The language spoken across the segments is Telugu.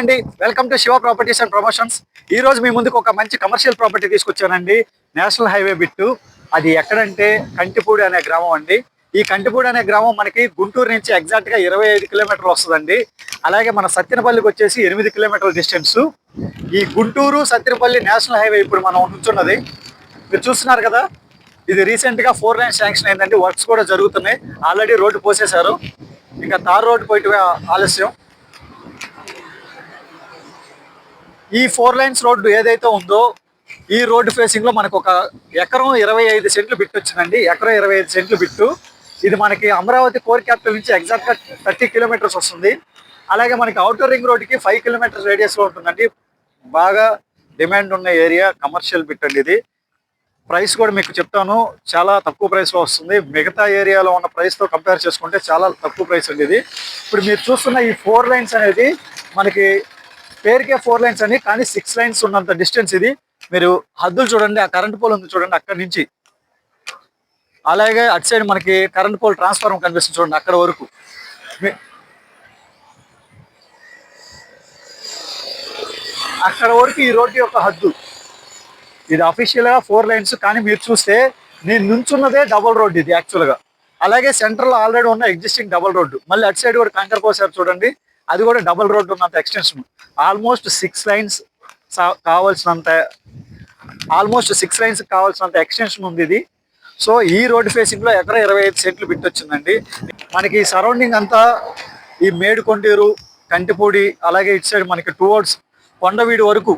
అండి, welcome to Shiva properties and promotions. ఈ రోజు మీ ముందుకు ఒక మంచి కమర్షియల్ ప్రాపర్టీ తీసుకొచ్చానండి. National highway bit. అది ఎక్కడంటే కంటిపూడి అనే గ్రామం అండి. ఈ కంటిపూడి అనే గ్రామం మనకి గుంటూరు నుంచి ఎగ్జాక్ట్ గా 25 కిలోమీటర్లు వస్తుందండి. అలాగే మన సత్తెనపల్లికి వచ్చేసి 8 కిలోమీటర్ల డిస్టెన్స్. ఈ గుంటూరు సత్తెనపల్లి నేషనల్ హైవే ఇప్పుడు మనం ఉంటున్నది. మీరు చూస్తున్నారు కదా, ఇది రీసెంట్ గా 4 లైన్ శాంక్షన్ అయిందండి. వర్క్స్ కూడా జరుగుతున్నాయి. ఆల్రెడీ రోడ్డు పోసేశారు, ఇంకా తార్ రోడ్డు పోయి ఆలస్యం. ఈ 4 లైన్స్ రోడ్డు ఏదైతే ఉందో ఈ రోడ్డు ఫేసింగ్ లో మనకు ఒక ఎకరం 25 సెంట్లు బిట్టు వచ్చిందండి. ఎకరం 25 సెంట్లు బిట్టు. ఇది మనకి అమరావతి కోర్ క్యాపిటల్ నుంచి ఎగ్జాక్ట్ గా 30 కిలోమీటర్స్ వస్తుంది. అలాగే మనకి అవుటర్ రింగ్ రోడ్ కి 5 కిలోమీటర్స్ రేడియస్ లో ఉంటుందండి. బాగా డిమాండ్ ఉన్న ఏరియా, కమర్షియల్ బిట్ అండి ఇది. ప్రైస్ కూడా మీకు చెప్తాను, చాలా తక్కువ ప్రైస్ లో వస్తుంది. మిగతా ఏరియాలో ఉన్న ప్రైస్ తో కంపేర్ చేసుకుంటే చాలా తక్కువ ప్రైస్ అండి ఇది. ఇప్పుడు మీరు చూస్తున్న ఈ 4 లైన్స్ అనేది మనకి పేరుకే 4 లైన్స్ అని, కానీ 6 లైన్స్ ఉన్నంత డిస్టెన్స్ ఇది. మీరు హద్దులు చూడండి, ఆ కరెంట్ పోల్ ఉంది చూడండి అక్కడి నుంచి. అలాగే అటు సైడ్ మనకి కరెంట్ పోల్ ట్రాన్స్ఫార్మర్ కనిపిస్తుంది చూడండి, అక్కడ వరకు. అక్కడ వరకు ఈ రోడ్డు యొక్క హద్దు. ఇది అఫీషియల్ గా 4 లైన్స్, కానీ మీరు చూస్తే నేను నుంచున్నదే డబుల్ రోడ్డు ఇది యాక్చువల్ గా. అలాగే సెంటర్ లో ఆల్రెడీ ఉన్న ఎగ్జిస్టింగ్ డబుల్ రోడ్డు, మళ్ళీ అటు సైడ్ కూడా కంకర్ పోసారు చూడండి, అది కూడా డబుల్ రోడ్డు ఉన్నంత ఎక్స్టెన్షన్. ఆల్మోస్ట్ 6 లైన్స్ కావాల్సినంత ఎక్స్టెన్షన్ ఉంది ఇది. సో ఈ రోడ్డు ఫేసింగ్ లో ఎకరం 25 సెంట్లు బిట్ వచ్చిందండి. మనకి సరౌండింగ్ అంతా ఈ మేడుకొండూరు, కంటిపూడి, అలాగే ఇటు సైడ్ మనకి టువర్డ్స్ కొండవీడి వరకు.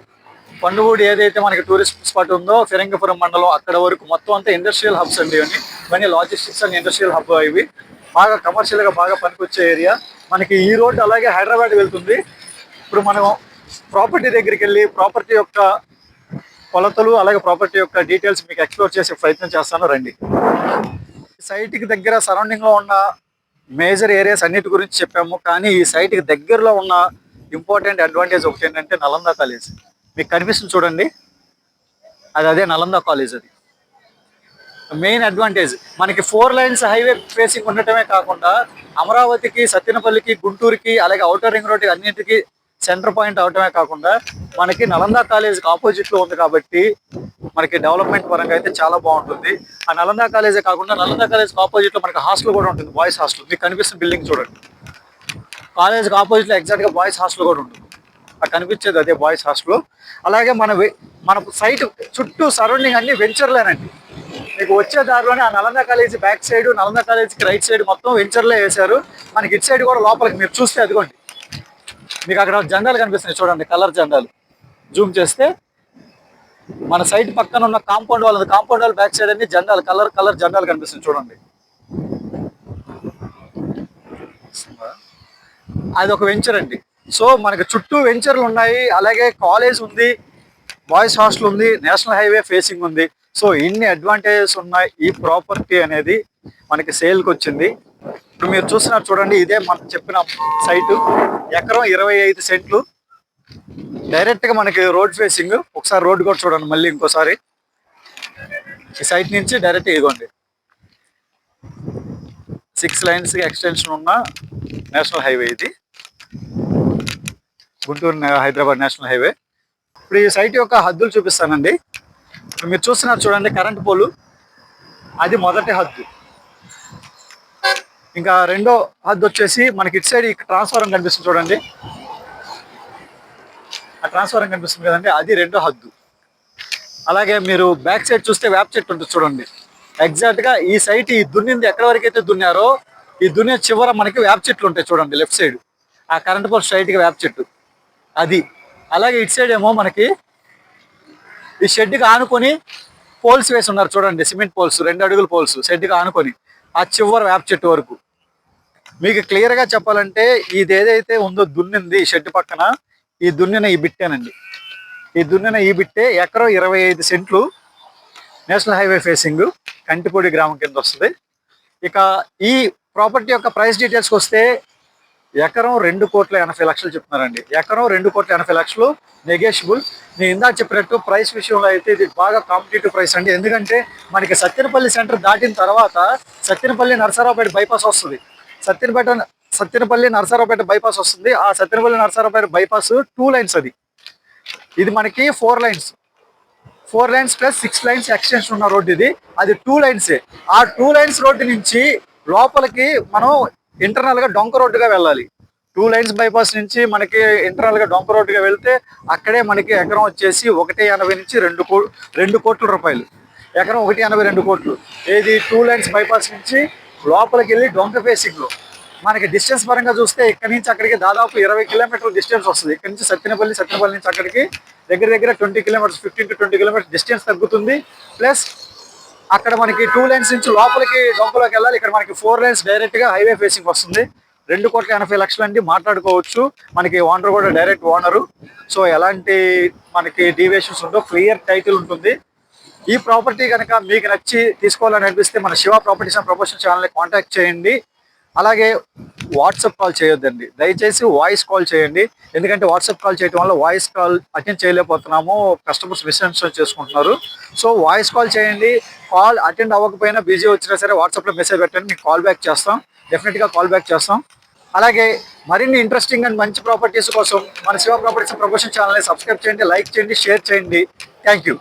కొండవూడి ఏదైతే మనకి టూరిస్ట్ స్పాట్ ఉందో ఫిరంగిపురం మండలం, అక్కడ వరకు మొత్తం అంతా ఇండస్ట్రియల్ హబ్స్ అండి. ఇవన్నీ లాజిస్టిక్స్ అండ్ ఇండస్ట్రియల్ హబ్. ఇవి బాగా కమర్షియల్ గా బాగా పనికొచ్చే ఏరియా. మనకి ఈ రోడ్డు అలాగే హైదరాబాద్ వెళ్తుంది. ఇప్పుడు మనం ప్రాపర్టీ దగ్గరికి వెళ్ళి ప్రాపర్టీ యొక్క కొలతలు అలాగే ప్రాపర్టీ యొక్క డీటెయిల్స్ మీకు ఎక్స్ప్లోర్ చేసే ప్రయత్నం చేస్తాను, రండి. సైట్ కి దగ్గర సరౌండింగ్ లో ఉన్న మేజర్ ఏరియాస్ అన్నిటి గురించి చెప్పాము, కానీ ఈ సైట్ కి దగ్గరలో ఉన్న ఇంపార్టెంట్ అడ్వాంటేజ్ ఒకటి ఏంటంటే నలంద కాలేజ్. మీకు కనిపిస్తుంది చూడండి, అదే నలంద కాలేజ్. అది మెయిన్ అడ్వాంటేజ్. మనకి 4 లైన్స్ హైవే ఫేసింగ్ ఉండటమే కాకుండా అమరావతికి, సత్తెనపల్లికి, గుంటూరుకి, అలాగే అవుటర్ రింగ్ రోడ్ అన్నింటికి సెంటర్ పాయింట్ అవటమే కాకుండా మనకి నలంద కాలేజ్కి ఆపోజిట్ లో ఉంది కాబట్టి మనకి డెవలప్మెంట్ పరంగా అయితే చాలా బాగుంటుంది. ఆ నలంద కాలేజే కాకుండా నలంద కాలేజ్కి ఆపోజిట్ లో మనకి హాస్టల్ కూడా ఉంటుంది, బాయ్స్ హాస్టల్. మీకు కనిపిస్తున్న బిల్డింగ్ చూడండి, కాలేజ్కి ఆపోజిట్ లో ఎగ్జాక్ట్ గా బాయ్స్ హాస్టల్ కూడా ఉంటుంది. అక్కడ కనిపించేది అదే బాయ్స్ హాస్టల్. అలాగే మన సైట్ చుట్టూ సరౌండింగ్ అన్ని వెంచర్లేనండి. మీకు వచ్చే దారిలోనే ఆ Nalanda college back side, Nalanda కాలేజీకి రైట్ సైడ్ మొత్తం వెంచర్లే వేశారు. మనకి ఇటు సైడ్ కూడా లోపలికి మీరు చూస్తే అదిగోండి, మీకు అక్కడ జెండాలు కనిపిస్తున్నాయి చూడండి, కలర్ జెండాలు. జూమ్ చేస్తే మన సైట్ పక్కన ఉన్న కాంపౌండ్ వాళ్ళ బ్యాక్ సైడ్ అన్ని జెండాలు, కలర్ జెండాలు కనిపిస్తున్నాయి చూడండి. అది ఒక వెంచర్ అండి. సో మనకి చుట్టూ వెంచర్లు ఉన్నాయి, అలాగే కాలేజ్ ఉంది, బాయ్స్ హాస్టల్ ఉంది, నేషనల్ హైవే ఫేసింగ్ ఉంది. సో ఇన్ని అడ్వాంటేజెస్ ఉన్నాయి. ఈ ప్రాపర్టీ అనేది మనకి సేల్కి వచ్చింది. ఇప్పుడు మీరు చూస్తున్నారు చూడండి, ఇదే మనం చెప్పిన సైటు. ఎకరం 25 సెంట్లు. డైరెక్ట్ గా మనకి రోడ్ ఫేసింగ్. ఒకసారి రోడ్ కూడా చూడండి మళ్ళీ ఇంకోసారి. ఈ సైట్ నుంచి డైరెక్ట్ ఇదిగోండి, 6 లైన్స్ ఎక్స్టెన్షన్ ఉన్న నేషనల్ హైవే ఇది, గుంటూరు హైదరాబాద్ నేషనల్ హైవే. ఇప్పుడు ఈ సైట్ యొక్క హద్దులు చూపిస్తానండి. మీరు చూస్తున్నారు చూడండి, కరెంట్ పోలు, అది మొదటి హద్దు. ఇంకా రెండో హద్దు వచ్చేసి మనకి ఇటు సైడ్ ట్రాన్స్ఫార్మర్ కనిపిస్తుంది చూడండి, ఆ ట్రాన్స్ఫార్మర్ కనిపిస్తుంది కదండి, అది రెండో హద్దు. అలాగే మీరు బ్యాక్ సైడ్ చూస్తే వేప చెట్టు ఉంటుంది చూడండి. ఎగ్జాక్ట్ గా ఈ సైట్ ఈ దున్నింది ఎక్కడి వరకు అయితే దున్నారో, ఈ దున్నే చివర మనకి వేప చెట్లు ఉంటాయి చూడండి లెఫ్ట్ సైడ్. ఆ కరెంట్ పోల్ స్ట్రైట్ గా వేప చెట్టు అది. అలాగే ఇటు సైడ్ ఏమో మనకి ఈ షెడ్కి ఆనుకొని పోల్స్ వేసి ఉన్నారు చూడండి, సిమెంట్ పోల్స్, 2 అడుగుల పోల్స్ షెడ్కి ఆనుకొని ఆ చివరి వేప చెట్టు వరకు. మీకు క్లియర్ గా చెప్పాలంటే ఇది ఏదైతే ఉందో దున్నింది షెడ్ పక్కన, ఈ దున్నిన ఈ బిట్టేనండి. ఈ దున్నిన ఈ బిట్టే ఎకరం 25 సెంట్లు, నేషనల్ హైవే ఫేసింగ్, కంటిపూడి గ్రామం కింద వస్తుంది. ఇక ఈ ప్రాపర్టీ యొక్క ప్రైస్ డీటెయిల్స్కి వస్తే ఎకరం 2,80,00,000 చెప్తున్నారండి. ఎకరం 2,80,00,000 నెగోషియబుల్. నేను ఇందాక చెప్పినట్టు ప్రైస్ విషయంలో అయితే ఇది బాగా కాంపిటేటివ్ ప్రైస్ అండి. ఎందుకంటే మనకి సత్తెనపల్లి సెంటర్ దాటిన తర్వాత సత్తెనపల్లి నరసరావుపేట బైపాస్ వస్తుంది. సత్తెనపల్లి నరసరావుపేట బైపాస్ వస్తుంది. ఆ సత్తెనపల్లి నరసరావుపేట బైపాస్ 2 లైన్స్ అది. ఇది మనకి 4 lines, 4 lines plus 6 lines extension ఉన్న రోడ్డు ఇది. అది 2 లైన్సే. ఆ 2 లైన్స్ రోడ్డు నుంచి లోపలికి మనం ఇంటర్నల్ గా డొంక రోడ్డుగా వెళ్ళాలి. 2 లైన్స్ బైపాస్ నుంచి మనకి ఇంటర్నల్ గా డొంక రోడ్డుగా వెళ్తే అక్కడే మనకి ఎకరం వచ్చేసి 1.80 నుంచి 2 కోట్ల రూపాయలు. ఎకరం 1.80, 2 కోట్లు. ఏది 2 లైన్స్ బైపాస్ నుంచి లోపలికి వెళ్ళి డొంక ఫేసింగ్ లో మనకి డిస్టెన్స్ పరంగా చూస్తే ఇక్కడ నుంచి అక్కడికి దాదాపు 20 కిలోమీటర్ల డిస్టెన్స్ వస్తుంది. ఇక్కడ నుంచి సత్తెనపల్లి నుంచి అక్కడికి దగ్గర దగ్గర 20 కిలోమీటర్స్, 15 to 20 కిలోమీటర్స్ డిస్టెన్స్ తగ్గుతుంది. ప్లస్ అక్కడ మనకి 2 లైన్స్ నుంచి లోపలికి డొంకలోకి వెళ్ళాలి. ఇక్కడ మనకి 4 లైన్స్ డైరెక్ట్ గా హైవే ఫేసింగ్ వస్తుంది. 2,80,00,000 అండి మాట్లాడుకోవచ్చు. మనకి ఓనర్ కూడా డైరెక్ట్ ఓనరు. సో ఎలాంటి మనకి డీవియేషన్స్ ఉండవు, క్లియర్ టైటిల్ ఉంటుంది. ఈ ప్రాపర్టీ కనుక మీకు నచ్చి తీసుకోవాలని అనిపిస్తే మన శివ ప్రాపర్టీస్ అండ్ ప్రమోషన్ ఛానల్ని కాంటాక్ట్ చేయండి. అలాగే వాట్సాప్ కాల్ చేయొద్దండి, దయచేసి వాయిస్ కాల్ చేయండి. ఎందుకంటే వాట్సాప్ కాల్ చేయడం వల్ల వాయిస్ కాల్ అటెండ్ చేయలేకపోతున్నాము, కస్టమర్స్ మిస్అండర్స్టాండ్ చేసుకుంటున్నారు. సో వాయిస్ కాల్ చేయండి. కాల్ అటెండ్ అవ్వకపోయినా బిజీ వచ్చినా సరే వాట్సాప్లో మెసేజ్ పెట్టండి, మీకు కాల్ బ్యాక్ చేస్తాం. డెఫినెట్గా కాల్ బ్యాక్ చేస్తాం. అలాగే మరిన్ని ఇంట్రెస్టింగ్ అండ్ మంచి ప్రాపర్టీస్ కోసం మన శివ ప్రాపర్టీస్ ప్రమోషన్ ఛానల్ని సబ్స్క్రైబ్ చేయండి, లైక్ చేయండి, షేర్ చేయండి. Thank you.